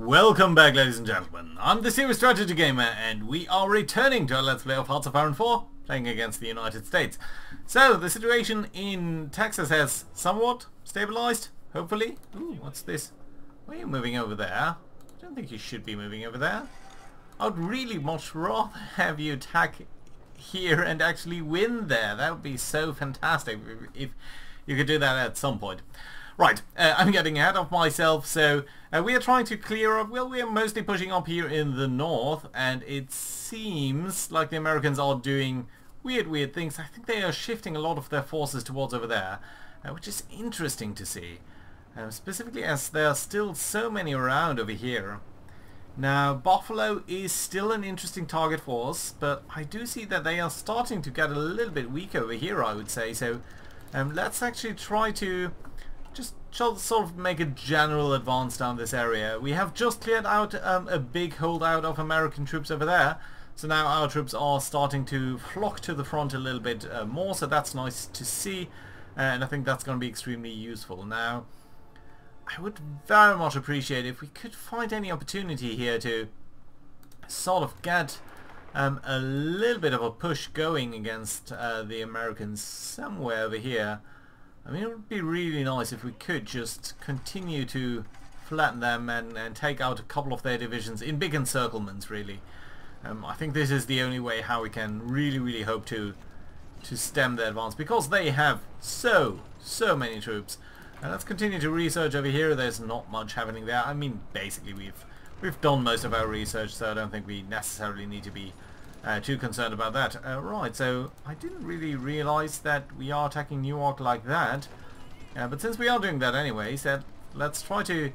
Welcome back, ladies and gentlemen. I'm the Serious Strategy Gamer, and we are returning to our Let's Play of Hearts of Iron 4, playing against the United States. So, the situation in Texas has somewhat stabilized, hopefully. Ooh, what's this? Why are you moving over there? I don't think you should be moving over there. I would really much rather have you attack here and actually win there. That would be so fantastic if you could do that at some point. Right, I'm getting ahead of myself, so we are trying to clear up, well, we are mostly pushing up here in the north, and it seems like the Americans are doing weird things. I think they are shifting a lot of their forces towards over there, which is interesting to see, specifically as there are still so many around over here. Now, Buffalo is still an interesting target for us, but I do see that they are starting to get a little bit weak over here, I would say, so let's actually try to just sort of make a general advance down this area. We have just cleared out a big holdout of American troops over there, so now our troops are starting to flock to the front a little bit more, so that's nice to see, and I think that's going to be extremely useful. Now, I would very much appreciate if we could find any opportunity here to sort of get a little bit of a push going against the Americans somewhere over here. I mean, it would be really nice if we could just continue to flatten them and take out a couple of their divisions in big encirclements, really. I think this is the only way how we can really hope to stem their advance, because they have so many troops. And let's continue to research over here. There's not much happening there. I mean, basically we've done most of our research, so I don't think we necessarily need to be too concerned about that. Right, so I didn't really realize that we are attacking Newark like that, but since we are doing that anyway, so let's try to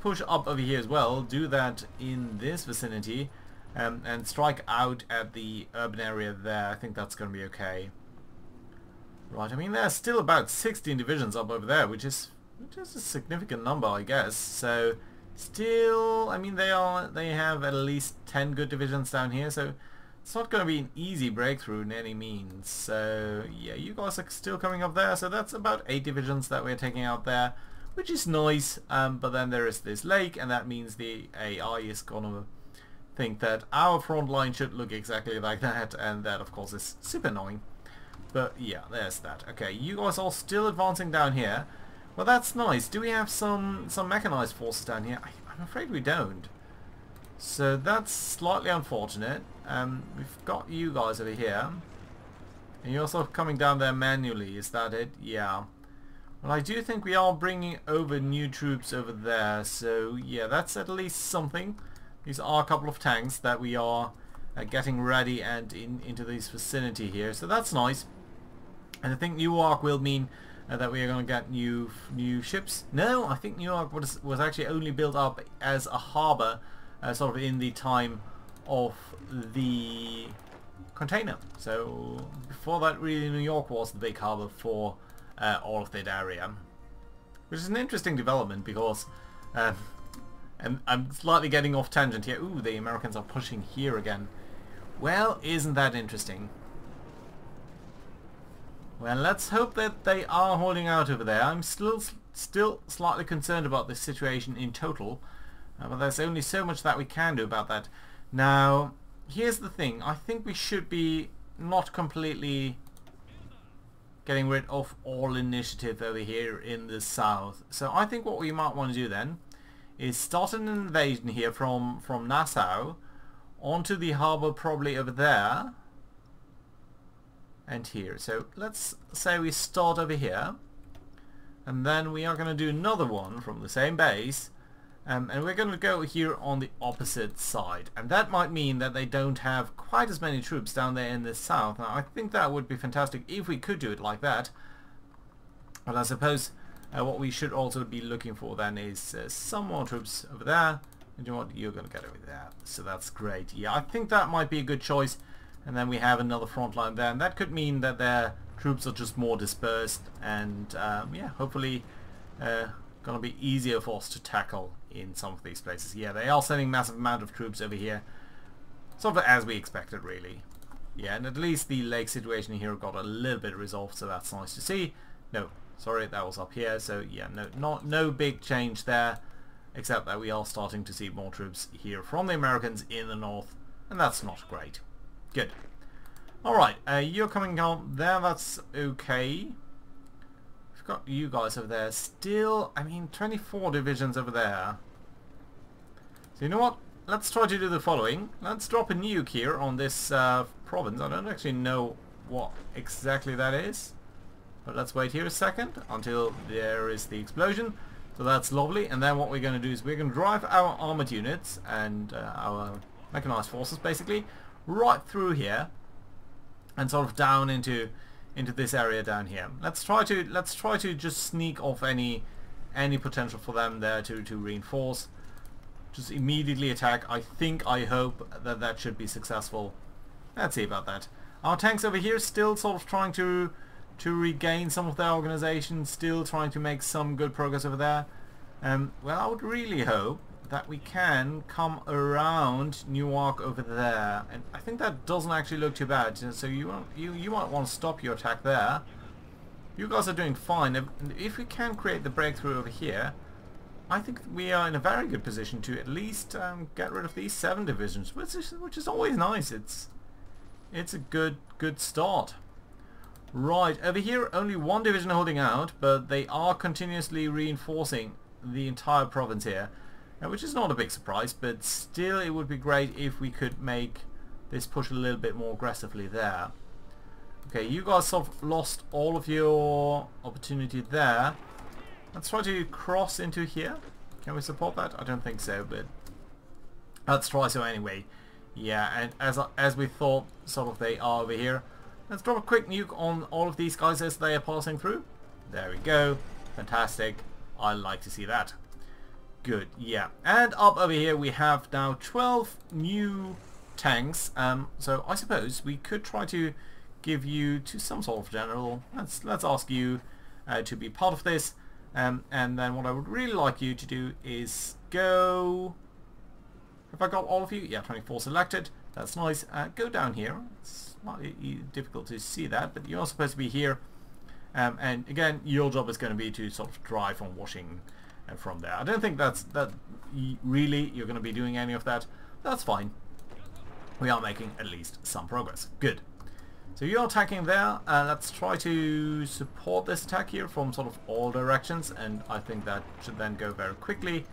push up over here as well. Do that in this vicinity, and strike out at the urban area there. I think that's going to be okay. Right, I mean there's still about 16 divisions up over there, which is a significant number, I guess. So still, I mean they have at least 10 good divisions down here, so it's not going to be an easy breakthrough in any means. So yeah, you guys are still coming up there, so that's about 8 divisions that we're taking out there, which is nice. But then there is this lake, and that means the AI is going to think that our front line should look exactly like that, and that of course is super annoying. But yeah, there's that. Okay, you guys are still advancing down here. Well, that's nice. Do we have some mechanized forces down here? I'm afraid we don't. So that's slightly unfortunate. We've got you guys over here, and you're also coming down there manually, is that it? Yeah. Well, I do think we are bringing over new troops over there, so yeah, that's at least something. These are a couple of tanks that we are getting ready and into this vicinity here, so that's nice. And I think Newark will mean that we are going to get new ships. No, I think Newark was actually only built up as a harbour sort of in the time of the container. So before that, really, New York was the big harbour for all of that area, which is an interesting development because and I'm slightly getting off tangent here. Ooh, the Americans are pushing here again. Well, isn't that interesting? Well, let's hope that they are holding out over there. I'm still slightly concerned about this situation in total, but there's only so much that we can do about that. Now, here's the thing. I think we should be not completely getting rid of all initiative over here in the south. So I think what we might want to do then is start an invasion here from Nassau onto the harbour, probably over there and here. So let's say we start over here, and then we are going to do another one from the same base, and we're going to go here on the opposite side, and that might mean that they don't have quite as many troops down there in the south. Now I think that would be fantastic if we could do it like that, but I suppose what we should also be looking for then is some more troops over there. And you know what, you're going to get over there, so that's great. Yeah, I think that might be a good choice. And then we have another front line there, and that could mean that their troops are just more dispersed, and yeah, hopefully gonna be easier for us to tackle in some of these places. Yeah, they are sending massive amount of troops over here, sort of as we expected, really. Yeah, and at least the lake situation here got a little bit resolved, so that's nice to see. No, sorry, that was up here, so yeah, no big change there. except that we are starting to see more troops here from the Americans in the north, and that's not great. Good. Alright, you're coming down there, that's okay. We've got you guys over there. Still, I mean, 24 divisions over there. So you know what? Let's try to do the following. Let's drop a nuke here on this province. I don't actually know what exactly that is. But let's wait here a second until there is the explosion. So that's lovely. And then what we're going to do is we're going to drive our armored units and our mechanized forces basically right through here and sort of down into this area down here. Let's try to just sneak off any potential for them there to reinforce. Just immediately attack. I hope that should be successful. Let's see about that. Our tanks over here still sort of trying to regain some of their organization, still trying to make some good progress over there. Well, I would really hope that we can come around Newark over there, and I think that doesn't actually look too bad. So you might want to stop your attack there. You guys are doing fine. If we can create the breakthrough over here, I think we are in a very good position to at least get rid of these 7 divisions, which is always nice. It's a good start. Right, over here only 1 division holding out, but they are continuously reinforcing the entire province here, which is not a big surprise, but still it would be great if we could make this push a little bit more aggressively there. Okay, you guys sort of lost all of your opportunity there. Let's try to cross into here. Can we support that? I don't think so, but let's try so anyway. Yeah, and as we thought, sort of they are over here. Let's drop a quick nuke on all of these guys as they are passing through. There we go. Fantastic. I like to see that. Good, yeah. And up over here we have now 12 new tanks. So I suppose we could try to give you to some sort of general. Let's ask you to be part of this. And then what I would really like you to do is go... Have I got all of you? Yeah, 24 selected. That's nice. Go down here. It's slightly difficult to see that, but you're supposed to be here. And again, your job is going to be to sort of drive on washing from there. I don't think that really you're going to be doing any of that. That's fine. We are making at least some progress. Good. So you're attacking there. Let's try to support this attack here from sort of all directions, and I think that should then go very quickly.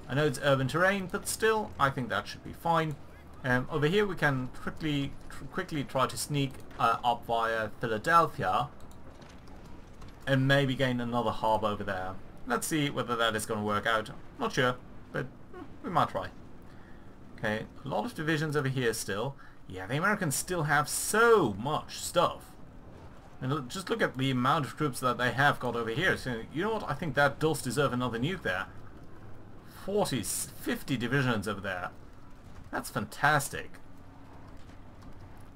I know it's urban terrain, but still, I think that should be fine. Over here we can quickly try to sneak up via Philadelphia and maybe gain another hub over there. Let's see whether that is going to work out. Not sure, but we might try. Okay, a lot of divisions over here still. Yeah, the Americans still have so much stuff. And just look at the amount of troops that they have got over here. So, you know what? I think that does deserve another nuke there. 50 divisions over there. That's fantastic.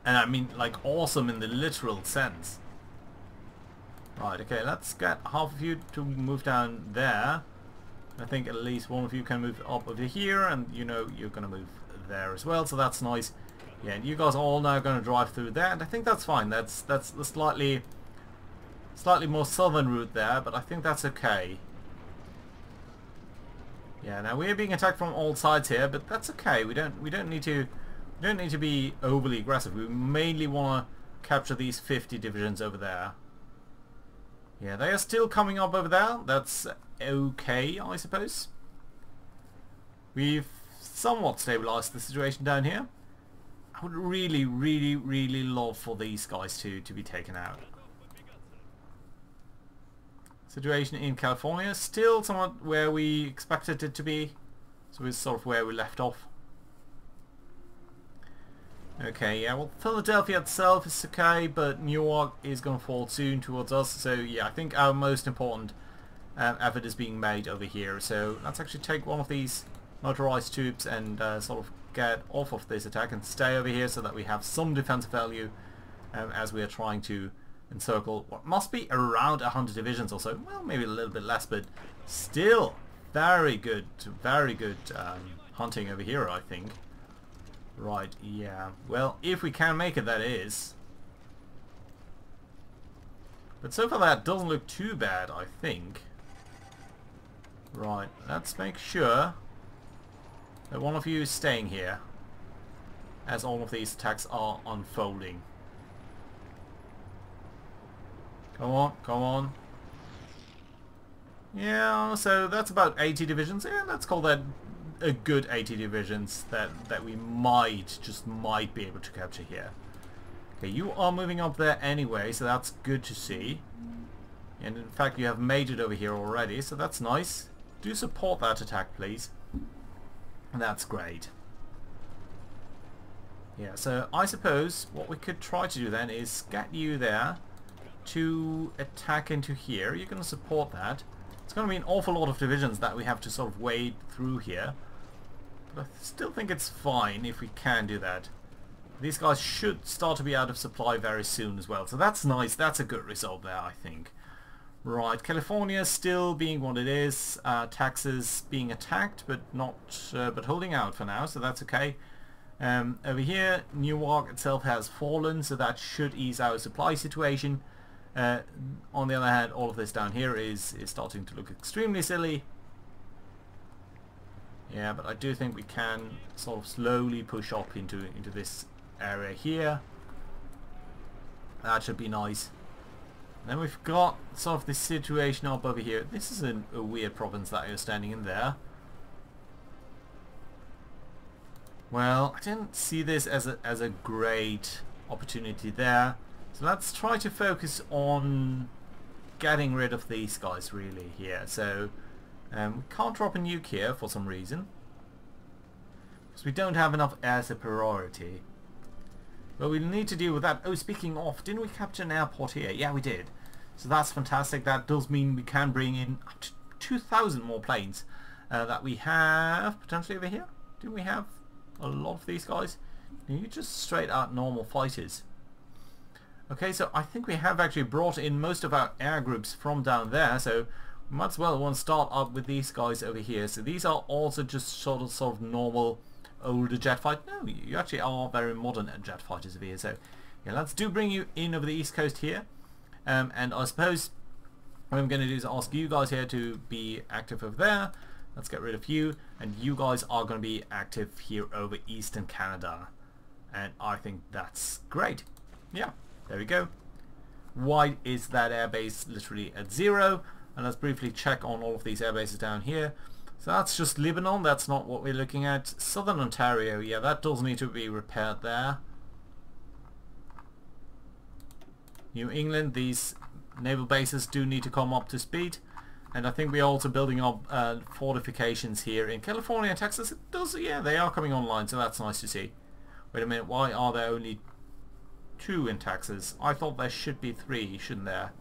And I mean, like, awesome in the literal sense. Right, okay, let's get half of you to move down there. I think at least one of you can move up over here, and you know you're going to move there as well, so that's nice. Yeah, and you guys are all now going to drive through there, and I think that's fine. That's the slightly more southern route there, but I think that's okay. Yeah, now we're being attacked from all sides here, but that's okay. We don't need to be overly aggressive. We mainly want to capture these 50 divisions over there. Yeah, they are still coming up over there. That's okay, I suppose. We've somewhat stabilized the situation down here. I would really love for these guys to be taken out. Situation in California still somewhat where we expected it to be, so it's sort of where we left off. Okay, yeah, well, Philadelphia itself is okay, but Newark is going to fall soon towards us, so yeah, I think our most important effort is being made over here. So let's actually take one of these motorized troops and sort of get off of this attack and stay over here so that we have some defensive value as we are trying to encircle what must be around 100 divisions or so. Well, maybe a little bit less, but still very good hunting over here, I think. Right, yeah. Well, if we can make it, that is. But so far that doesn't look too bad, I think. Right, let's make sure that one of you is staying here as all of these attacks are unfolding. Come on, come on. Yeah, so that's about 80 divisions. Yeah, let's call that a good 80 divisions that we just might be able to capture here. Okay, you are moving up there anyway, so that's good to see. And in fact, you have made it over here already, so that's nice. Do support that attack, please. That's great. Yeah, so I suppose what we could try to do then is get you there to attack into here. You're going to support that. It's going to be an awful lot of divisions that we have to sort of wade through here. But I still think it's fine if we can do that. These guys should start to be out of supply very soon as well. So that's nice. That's a good result there, I think. Right, California still being what it is. Texas being attacked, but not, but holding out for now. So that's okay. Over here, Newark itself has fallen, so that should ease our supply situation. On the other hand, all of this down here is starting to look extremely silly. Yeah, but I do think we can sort of slowly push up into this area here. That should be nice. And then we've got sort of this situation up over here. This is a weird province that you're standing in there. Well, I didn't see this as a great opportunity there. So let's try to focus on getting rid of these guys really here. So we can't drop a nuke here for some reason. Because we don't have enough air superiority. But we'll need to deal with that. Oh, speaking of, didn't we capture an airport here? Yeah, we did. So that's fantastic. That does mean we can bring in up to 2,000 more planes that we have potentially over here. Didn't we have a lot of these guys? You just straight out normal fighters. Okay, so I think we have actually brought in most of our air groups from down there, so we might as well want to start up with these guys over here. So these are also just sort of normal older jet fight. No, you actually are very modern jet fighters over here. So yeah, let's bring you in over the east coast here. And I suppose what I'm going to do is ask you guys here to be active over there. Let's get rid of you, and you guys are going to be active here over Eastern Canada. And I think that's great. Yeah. There we go. Why is that airbase literally at 0? And let's briefly check on all of these airbases down here. So that's just Lebanon. That's not what we're looking at. Southern Ontario. Yeah, that does need to be repaired there. New England. These naval bases do need to come up to speed. And I think we're also building up fortifications here in California and Texas. It does, yeah, they are coming online. So that's nice to see. Wait a minute. Why are there only 2 in Texas? I thought there should be 3, shouldn't there?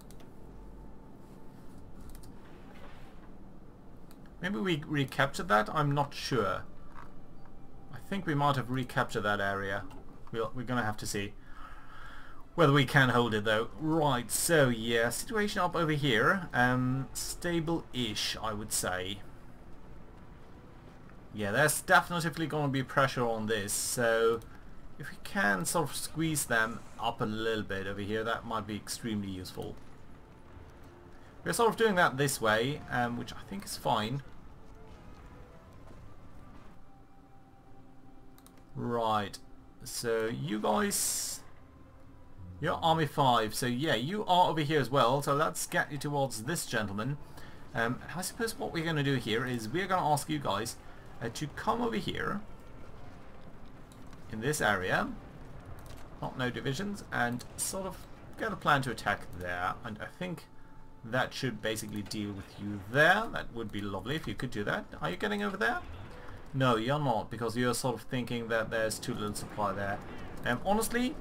Maybe we recaptured that? I'm not sure. I think we might have recaptured that area. We're going to have to see whether we can hold it though. Right, so yeah, situation up over here. Stable-ish, I would say. Yeah, there's definitely going to be pressure on this, so if we can sort of squeeze them up a little bit over here, that might be extremely useful. We're sort of doing that this way, which I think is fine. Right, so you guys, you're Army 5, so yeah, you are over here as well, so let's get you towards this gentleman. I suppose what we're going to do here is we're going to ask you guys to come over here in this area, not no divisions, and sort of get a plan to attack there. And I think that should basically deal with you there. That would be lovely if you could do that. Are you getting over there? No, you're not, because you're sort of thinking that there's too little supply there. Honestly,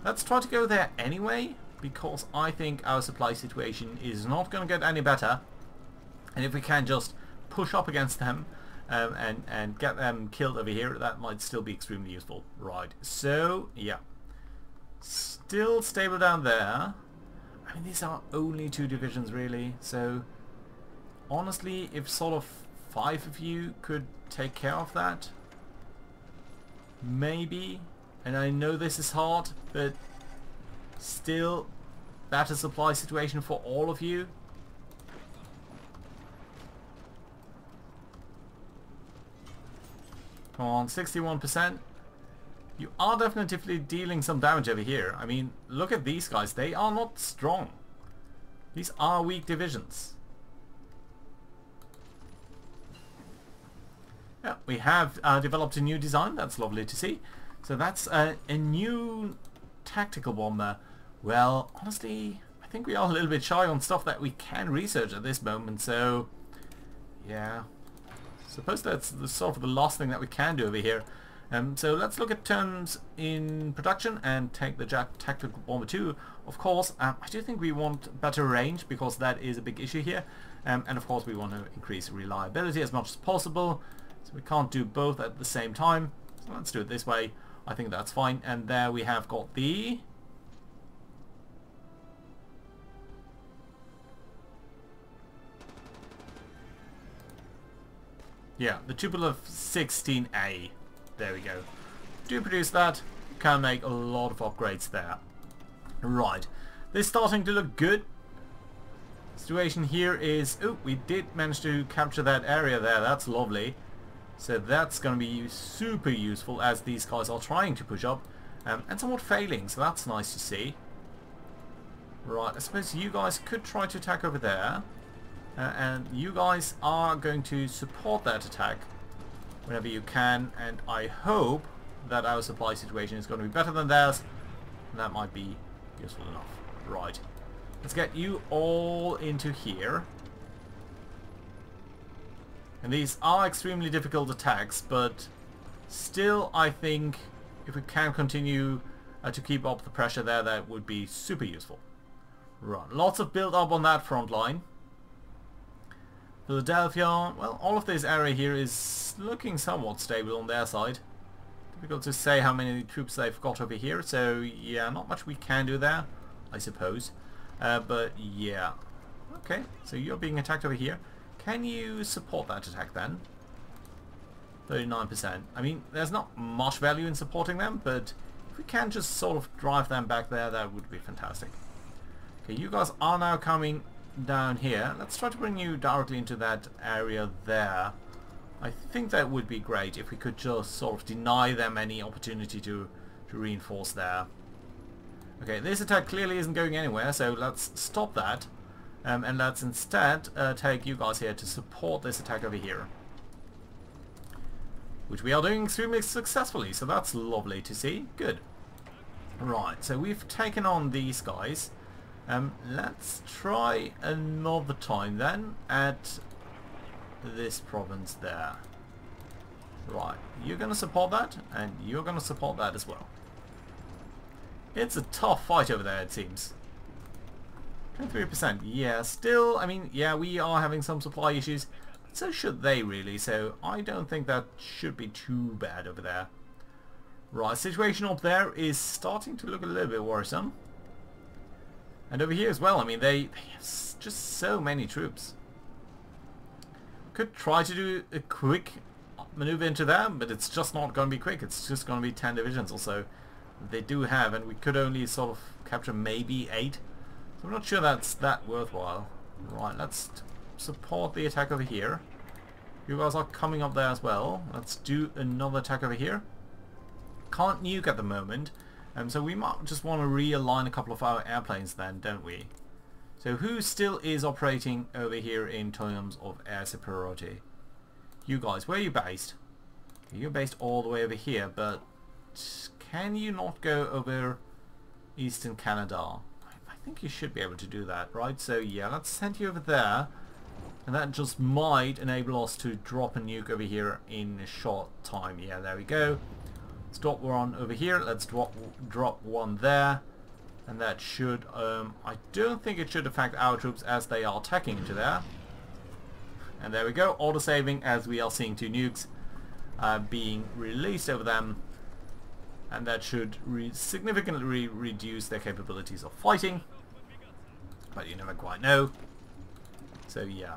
let's try to go there anyway, because I think our supply situation is not going to get any better. And if we can just push up against them and get them killed over here, that might still be extremely useful. Right, so yeah, still stable down there. I mean, these are only 2 divisions really, so honestly, if sort of 5 of you could take care of that, maybe. And I know this is hard, but still better supply situation for all of you. Come on, 61%. You are definitively dealing some damage over here. I mean, look at these guys. They are not strong. These are weak divisions. Yeah, we have developed a new design. That's lovely to see. So that's a new tactical bomber. Well, honestly, I think we are a little bit shy on stuff that we can research at this moment. So, yeah, suppose that's sort of the last thing that we can do over here. So let's look at terms in production and take the tactical bomber 2. Of course, I do think we want better range because that is a big issue here. And of course we want to increase reliability as much as possible. So we can't do both at the same time. So let's do it this way. I think that's fine. And there we have got the... yeah, the Tupolev 16A. There we go. Do produce that. Can make a lot of upgrades there. Right. This is starting to look good. Situation here is... oh, we did manage to capture that area there. That's lovely. So that's going to be super useful as these guys are trying to push up. And somewhat failing. So that's nice to see. Right. I suppose you guys could try to attack over there. And you guys are going to support that attack whenever you can, and I hope that our supply situation is going to be better than theirs, and that might be useful enough. Right, let's get you all into here. And these are extremely difficult attacks, but still I think if we can continue to keep up the pressure there, that would be super useful. Right, lots of build up on that front line. Philadelphia, well, all of this area here is looking somewhat stable on their side. Difficult to say how many troops they've got over here, so yeah, not much we can do there, I suppose. But yeah. Okay, so you're being attacked over here. Can you support that attack then? 39%. I mean, there's not much value in supporting them, but if we can just sort of drive them back there, that would be fantastic. Okay, you guys are now coming down here. Let's try to bring you directly into that area there. I think that would be great if we could just sort of deny them any opportunity to reinforce there. Okay, this attack clearly isn't going anywhere, so let's stop that. And let's instead take you guys here to support this attack over here. Which we are doing extremely successfully, so that's lovely to see. Good. Right, so we've taken on these guys. Let's try another time then at this province there. Right, you're going to support that, and you're going to support that as well. It's a tough fight over there, it seems. 23%, yeah, still, I mean, yeah, we are having some supply issues. So should they really, so I don't think that should be too bad over there. Right, situation up there is starting to look a little bit worrisome. And over here as well, I mean, they have just so many troops. Could try to do a quick maneuver into them, but it's just not going to be quick. It's just going to be 10 divisions or so they do have, and we could only sort of capture maybe 8. So I'm not sure that's that worthwhile. Right, let's support the attack over here. You guys are coming up there as well. Let's do another attack over here. Can't nuke at the moment. So we might just want to realign a couple of our airplanes then, don't we? So who still is operating over here in terms of air superiority? You guys, where are you based? You're based all the way over here, but can you not go over Eastern Canada? I think you should be able to do that, right? So yeah, let's send you over there. And that just might enable us to drop a nuke over here in a short time. Yeah, there we go. Let's drop one over here. Let's drop one there. And that should... I don't think it should affect our troops as they are attacking into there. And there we go. Auto-saving as we are seeing 2 nukes being released over them. And that should significantly reduce their capabilities of fighting. But you never quite know. So yeah.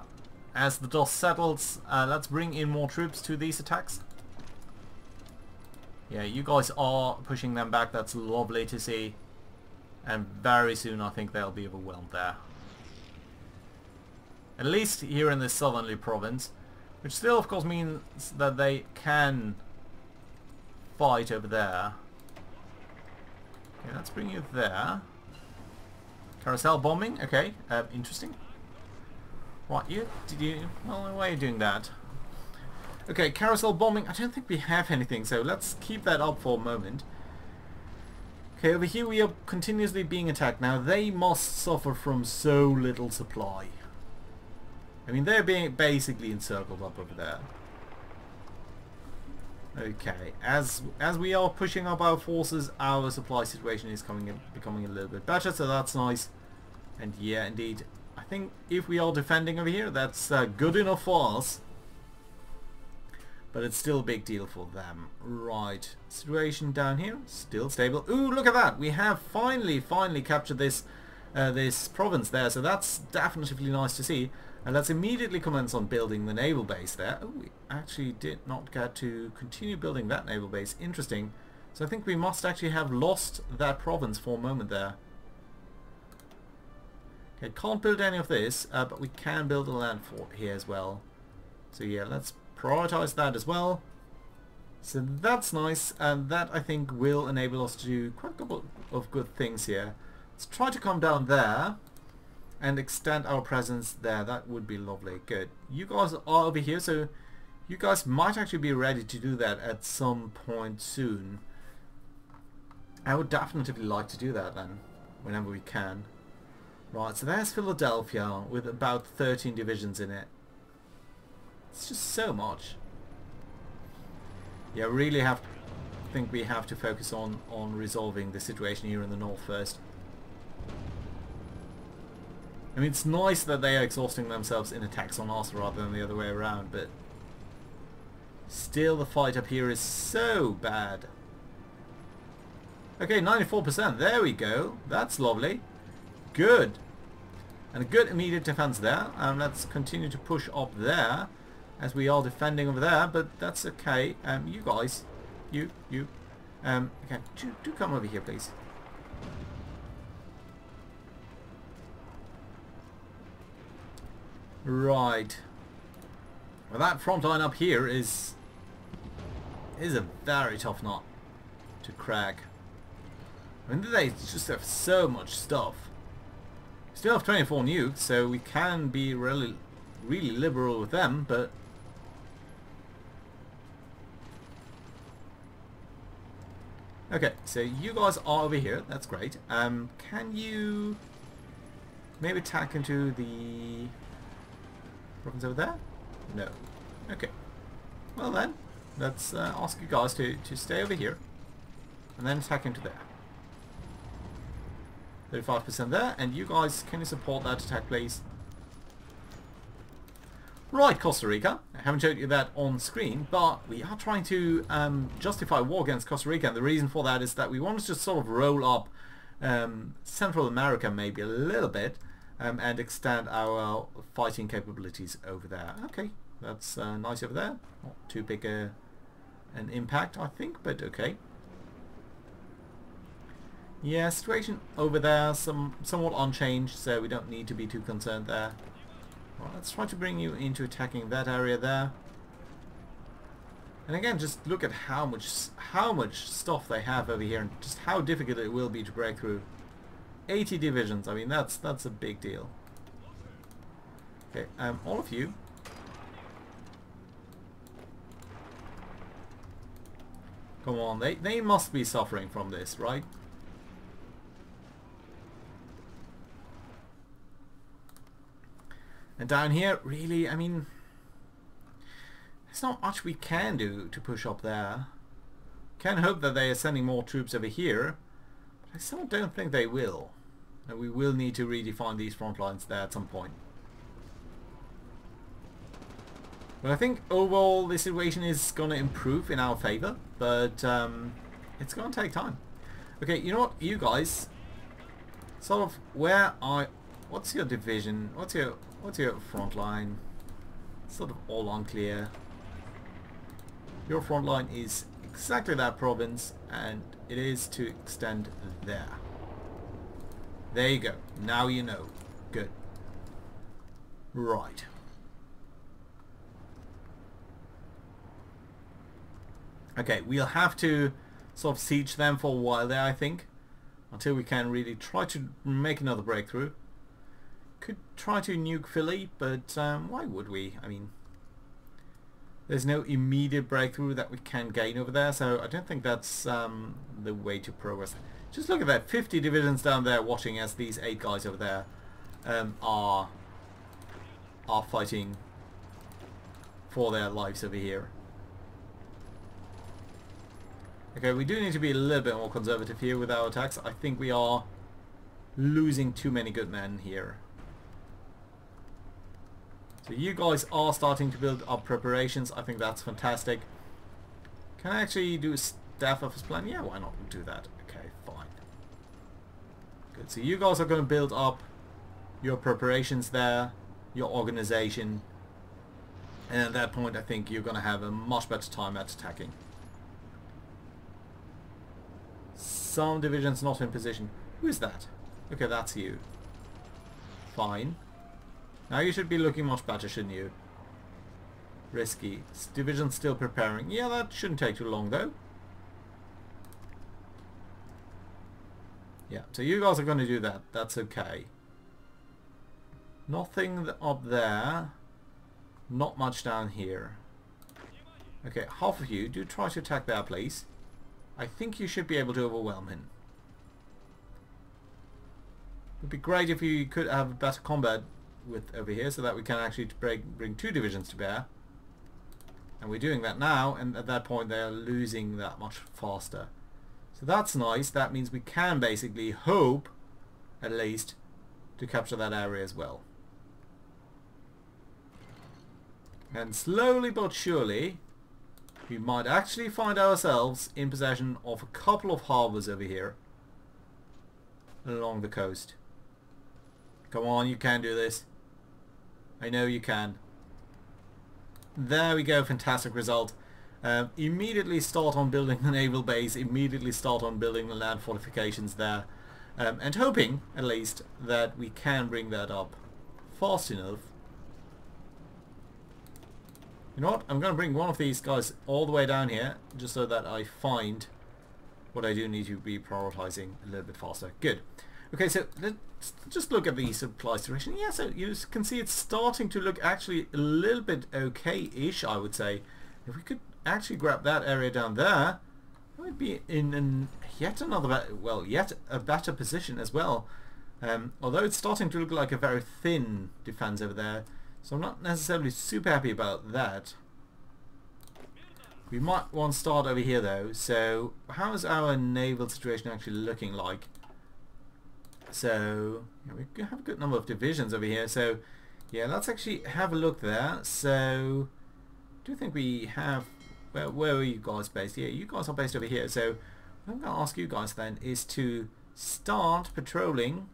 As the dust settles, let's bring in more troops to these attacks. Yeah, you guys are pushing them back. That's lovely to see. And very soon I think they'll be overwhelmed there. At least here in this southerly province. Which still of course means that they can fight over there. Okay, let's bring you there. Carousel bombing, okay, interesting. What, well, why are you doing that? Okay, carousel bombing, I don't think we have anything, so let's keep that up for a moment. Okay, over here we are continuously being attacked. Now, they must suffer from so little supply. I mean, they're being basically encircled up over there. Okay, as we are pushing up our forces, our supply situation is becoming a little bit better, so that's nice. And yeah, indeed, I think if we are defending over here, that's good enough for us. But it's still a big deal for them. Right, situation down here, still stable. Ooh, look at that! We have finally captured this this province there, so that's definitely nice to see. And let's immediately commence on building the naval base there. Oh, we actually did not get to continue building that naval base. Interesting. So I think we must actually have lost that province for a moment there. Okay, can't build any of this, but we can build a land fort here as well. So yeah, let's prioritize that as well. So that's nice, and that I think will enable us to do quite a couple of good things here. Let's try to come down there and extend our presence there. That would be lovely. Good. You guys are over here, so you guys might actually be ready to do that at some point soon. I would definitely like to do that then, whenever we can. Right, so there's Philadelphia with about 13 divisions in it. It's just so much. Yeah, really think we have to focus on resolving the situation here in the north first. I mean, it's nice that they are exhausting themselves in attacks on us rather than the other way around, but still the fight up here is so bad. Okay, 94%. There we go. That's lovely. Good. And a good immediate defense there. Let's continue to push up there as we are defending over there, but that's okay. You guys, you, okay, do come over here, please. Right. Well, that front line up here is a very tough nut to crack. I mean, they just have so much stuff. Still have 24 nukes, so we can be really liberal with them, but okay, so you guys are over here. That's great. Can you maybe attack into the province over there? No. Okay. Well then, let's ask you guys to stay over here and then attack into there. 35% there, and you guys, can you support that attack, please? Right, Costa Rica. I haven't showed you that on screen, but we are trying to justify war against Costa Rica, and the reason for that is that we want to just sort of roll up Central America maybe a little bit and extend our fighting capabilities over there. Okay, that's nice over there. Not too big an impact, I think, but okay. Yeah, situation over there somewhat unchanged, so we don't need to be too concerned there. Well, let's try to bring you into attacking that area there. And again, just look at how much stuff they have over here, and just how difficult it will be to break through. 80 divisions. I mean, that's a big deal. Okay, all of you. Come on, they must be suffering from this, right? And down here, really, I mean, there's not much we can do to push up there. Can hope that they are sending more troops over here, but I still don't think they will. And we will need to redefine these front lines there at some point. But I think overall the situation is going to improve in our favor, but it's going to take time. Okay, you know what, you guys, sort of what's your division? What's your front line? Sort of all unclear. Your front line is exactly that province, and it is to extend there. There you go. Now you know. Good. Right. Okay, we'll have to sort of siege them for a while there, I think, until we can really try to make another breakthrough. Could try to nuke Philly, but why would we? I mean, there's no immediate breakthrough that we can gain over there, so I don't think that's the way to progress. Just look at that, 50 divisions down there watching as these 8 guys over there are fighting for their lives over here. Okay, we do need to be a little bit more conservative here with our attacks. I think we are losing too many good men here. So you guys are starting to build up preparations. I think that's fantastic. Can I actually do a staff office plan? Yeah, why not do that? Okay, fine. Good. So you guys are going to build up your preparations there, your organization. And at that point, I think you're going to have a much better time at attacking. Some divisions not in position. Who is that? Okay, that's you. Fine. Now you should be looking much better, shouldn't you? Risky. Division still preparing. Yeah, that shouldn't take too long though. Yeah, so you guys are going to do that. That's okay. Nothing up there. Not much down here. Okay, half of you do try to attack there, please. I think you should be able to overwhelm him. It would be great if you could have better combat with over here so that we can actually bring 2 divisions to bear. And we're doing that now, and at that point they are losing that much faster. So that's nice. That means we can basically hope, at least, to capture that area as well. And slowly but surely, we might actually find ourselves in possession of a couple of harbours over here along the coast. Come on, you can do this. I know you can. There we go, fantastic result. Immediately start on building the naval base, immediately start on building the land fortifications there, and hoping, at least, that we can bring that up fast enough. You know what? I'm going to bring one of these guys all the way down here, just so that I find what I do need to be prioritizing a little bit faster. Good. Okay, so let's just look at the supply situation. Yeah, so you can see it's starting to look actually a little bit okay-ish, I would say. If we could actually grab that area down there, we would be in yet a better position as well. Although it's starting to look like a very thin defense over there, so I'm not necessarily super happy about that. We might want to start over here though. So how is our naval situation actually looking like? So yeah, we have a good number of divisions over here. So yeah, let's actually have a look there. So do you think we have... Where are you guys based? Yeah, you guys are based over here. So what I'm going to ask you guys then is to start patrolling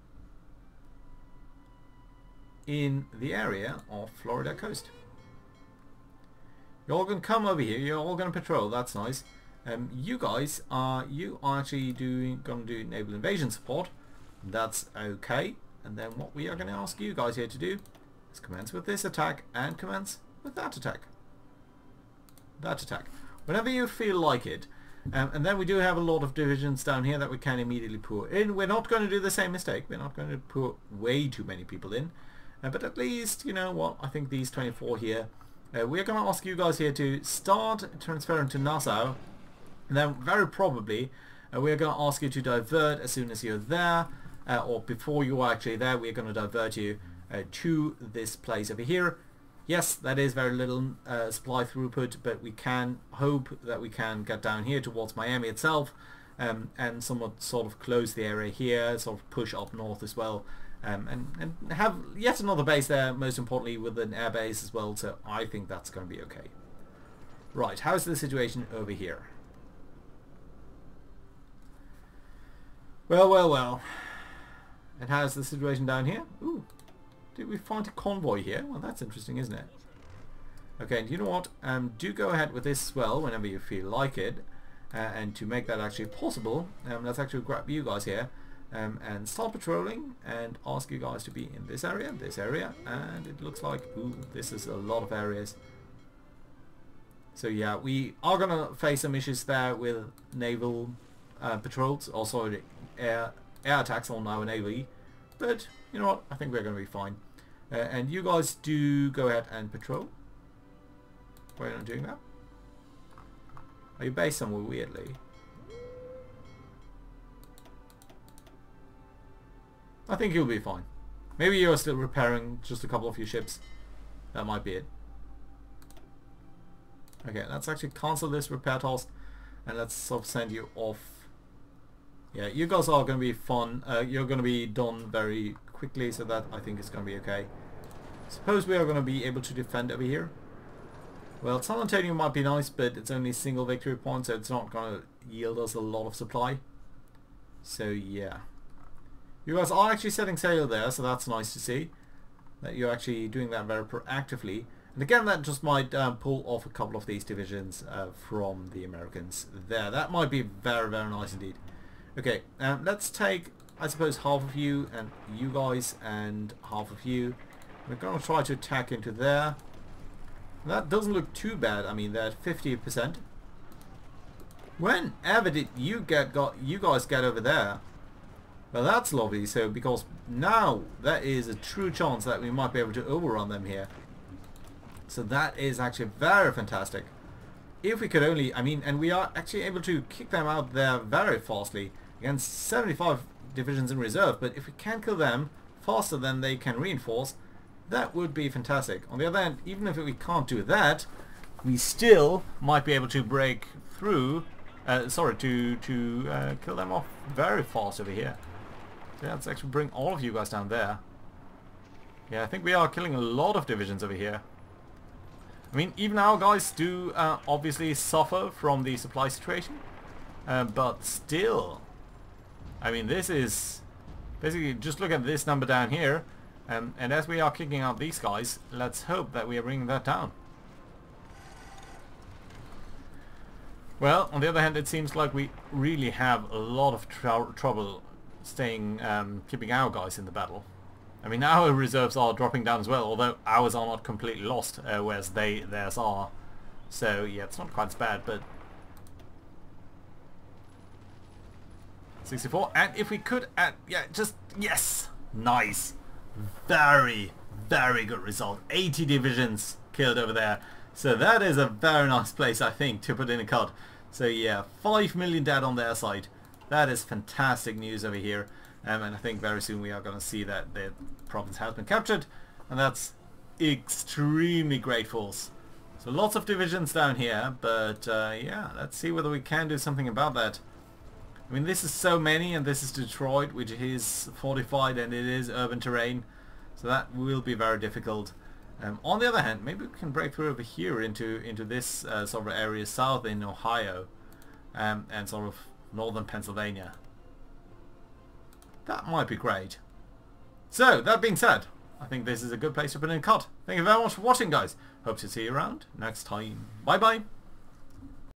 in the area of Florida coast. You're all going to come over here. You're all going to patrol. That's nice. You guys are actually going to do naval invasion support. That's okay. And then what we are going to ask you guys here to do is commence with this attack and commence with that attack. That attack. Whenever you feel like it. And then we do have a lot of divisions down here that we can immediately put in. We're not going to do the same mistake. We're not going to put way too many people in. But at least, you know what, I think these 24 here, we're going to ask you guys here to start transferring to Nassau. And then very probably we're going to ask you to divert as soon as you're there. Or before you are actually there, we're going to divert you to this place over here. Yes, that is very little supply throughput, but we can hope that we can get down here towards Miami itself and somewhat sort of close the area here, sort of push up north as well, and have yet another base there, most importantly with an air base as well, so I think that's going to be okay. Right, how's the situation over here? Well. And how's the situation down here? Ooh. Did we find a convoy here? Well, that's interesting, isn't it? Okay, and you know what? Do go ahead with this as well whenever you feel like it. And to make that actually possible, let's actually grab you guys here and start patrolling and ask you guys to be in this area, and it looks like, ooh, this is a lot of areas. So yeah, we are going to face some issues there with naval patrols, also air attacks on our navy. But you know what, I think we're going to be fine. And you guys do go ahead and patrol. Why are you not doing that? Are you based somewhere weirdly? I think you'll be fine. Maybe you're still repairing just a couple of your ships. That might be it. Okay, let's actually cancel this repair task and let's sort of send you off. Yeah, you guys are going to be fun. You're going to be done very quickly, so that I think is going to be okay. Suppose we are going to be able to defend over here. Well, San might be nice, but it's only single victory point, so it's not going to yield us a lot of supply. So yeah. You guys are actually setting sail there, so that's nice to see. That you're actually doing that very proactively. And again, that just might pull off a couple of these divisions from the Americans there. That might be very, very nice indeed. Okay, let's take, I suppose, half of you and you guys and half of you. We're going to try to attack into there. That doesn't look too bad. I mean, they're at 50%. Whenever did you guys get over there? Well, that's lovely. So, because now there is a true chance that we might be able to overrun them here. So that is actually very fantastic. If we could only, I mean, and we are actually able to kick them out there very fastly against 75 divisions in reserve. But if we can kill them faster than they can reinforce, that would be fantastic. On the other hand, even if we can't do that, we still might be able to break through, to kill them off very fast over here. So yeah, let's actually bring all of you guys down there. Yeah, I think we are killing a lot of divisions over here. I mean, even our guys do obviously suffer from the supply situation, but still, I mean, this is basically, just look at this number down here. And as we are kicking out these guys, let's hope that we are bringing that down. Well, on the other hand, it seems like we really have a lot of trouble staying, keeping our guys in the battle. I mean, our reserves are dropping down as well, although ours are not completely lost, whereas theirs are. So yeah, it's not quite as bad, but 64. And if we could add, yeah, just yes, nice. Very, very good result. 80 divisions killed over there. So that is a very nice place, I think, to put in a cut. So yeah, 5 million dead on their side. That is fantastic news over here. And I think very soon we are going to see that the province has been captured. And that's extremely great for us. So lots of divisions down here. But yeah, let's see whether we can do something about that. I mean, this is so many, and this is Detroit, which is fortified and it is urban terrain, so that will be very difficult. On the other hand, maybe we can break through over here into this sort of area south in Ohio and sort of northern Pennsylvania. That might be great. So, that being said, I think this is a good place to put in a cut. Thank you very much for watching, guys. Hope to see you around next time. Bye bye.